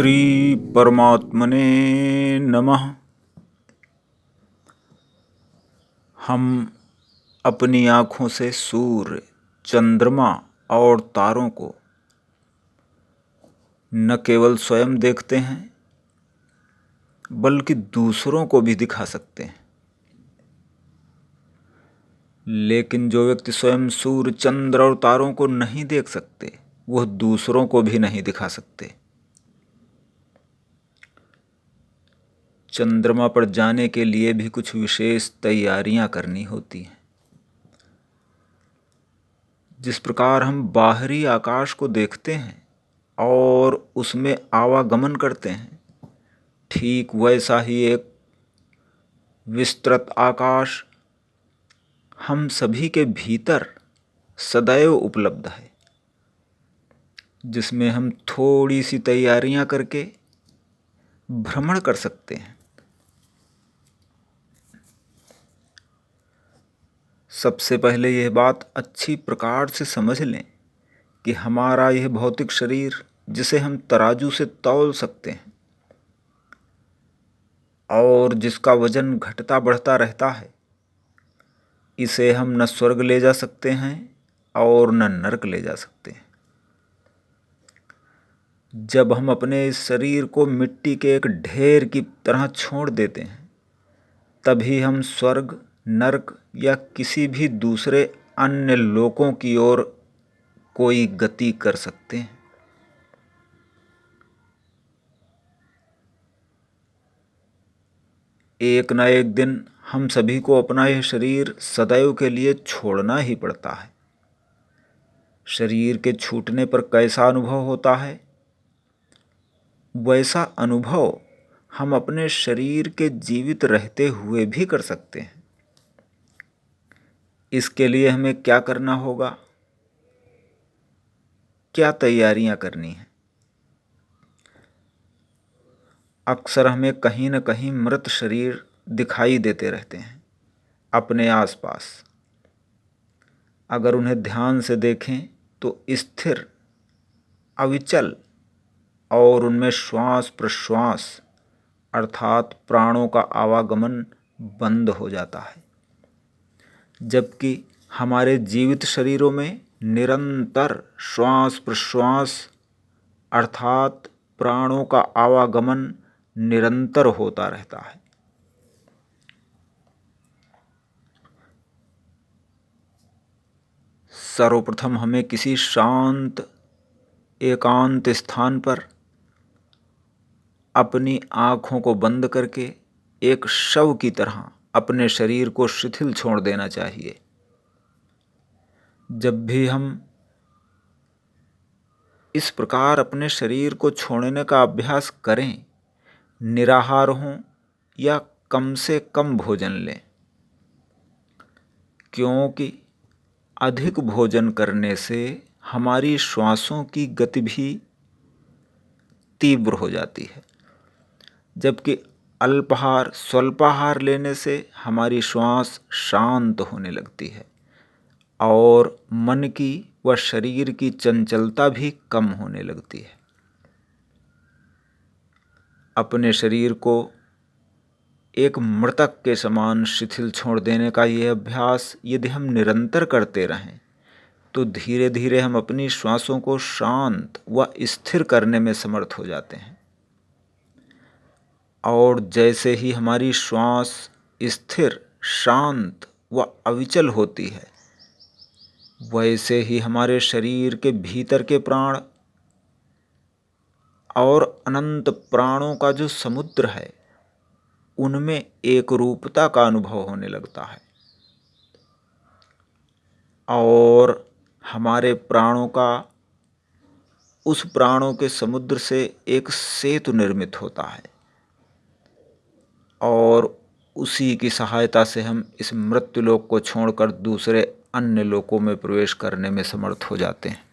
श्री परमात्मने नमः। हम अपनी आँखों से सूर्य, चंद्रमा और तारों को न केवल स्वयं देखते हैं बल्कि दूसरों को भी दिखा सकते हैं। लेकिन जो व्यक्ति स्वयं सूर्य, चंद्र और तारों को नहीं देख सकते वह दूसरों को भी नहीं दिखा सकते। चंद्रमा पर जाने के लिए भी कुछ विशेष तैयारियां करनी होती हैं। जिस प्रकार हम बाहरी आकाश को देखते हैं और उसमें आवागमन करते हैं, ठीक वैसा ही एक विस्तृत आकाश हम सभी के भीतर सदैव उपलब्ध है, जिसमें हम थोड़ी सी तैयारियां करके भ्रमण कर सकते हैं। सबसे पहले यह बात अच्छी प्रकार से समझ लें कि हमारा यह भौतिक शरीर, जिसे हम तराजू से तौल सकते हैं और जिसका वजन घटता बढ़ता रहता है, इसे हम न स्वर्ग ले जा सकते हैं और न नरक ले जा सकते हैं। जब हम अपने इस शरीर को मिट्टी के एक ढेर की तरह छोड़ देते हैं, तभी हम स्वर्ग, नरक या किसी भी दूसरे अन्य लोकों की ओर कोई गति कर सकते हैं। एक न एक दिन हम सभी को अपना यह शरीर सदैव के लिए छोड़ना ही पड़ता है। शरीर के छूटने पर कैसा अनुभव होता है, वैसा अनुभव हम अपने शरीर के जीवित रहते हुए भी कर सकते हैं। इसके लिए हमें क्या करना होगा, क्या तैयारियां करनी है? अक्सर हमें कहीं न कहीं मृत शरीर दिखाई देते रहते हैं अपने आसपास। अगर उन्हें ध्यान से देखें तो स्थिर, अविचल और उनमें श्वास प्रश्वास अर्थात प्राणों का आवागमन बंद हो जाता है, जबकि हमारे जीवित शरीरों में निरंतर श्वास प्रश्वास अर्थात प्राणों का आवागमन निरंतर होता रहता है। सर्वप्रथम हमें किसी शांत एकांत स्थान पर अपनी आँखों को बंद करके एक शव की तरह अपने शरीर को शिथिल छोड़ देना चाहिए। जब भी हम इस प्रकार अपने शरीर को छोड़ने का अभ्यास करें, निराहार हों या कम से कम भोजन लें, क्योंकि अधिक भोजन करने से हमारी श्वासों की गति भी तीव्र हो जाती है, जबकि अल्पाहार स्वल्पाहार लेने से हमारी श्वास शांत होने लगती है और मन की व शरीर की चंचलता भी कम होने लगती है। अपने शरीर को एक मृतक के समान शिथिल छोड़ देने का यह अभ्यास यदि हम निरंतर करते रहें तो धीरे धीरे हम अपनी श्वासों को शांत व स्थिर करने में समर्थ हो जाते हैं। और जैसे ही हमारी श्वास स्थिर, शांत व अविचल होती है, वैसे ही हमारे शरीर के भीतर के प्राण और अनंत प्राणों का जो समुद्र है, उनमें एक रूपता का अनुभव होने लगता है और हमारे प्राणों का उस प्राणों के समुद्र से एक सेतु निर्मित होता है और उसी की सहायता से हम इस मृत्युलोक को छोड़कर दूसरे अन्य लोकों में प्रवेश करने में समर्थ हो जाते हैं।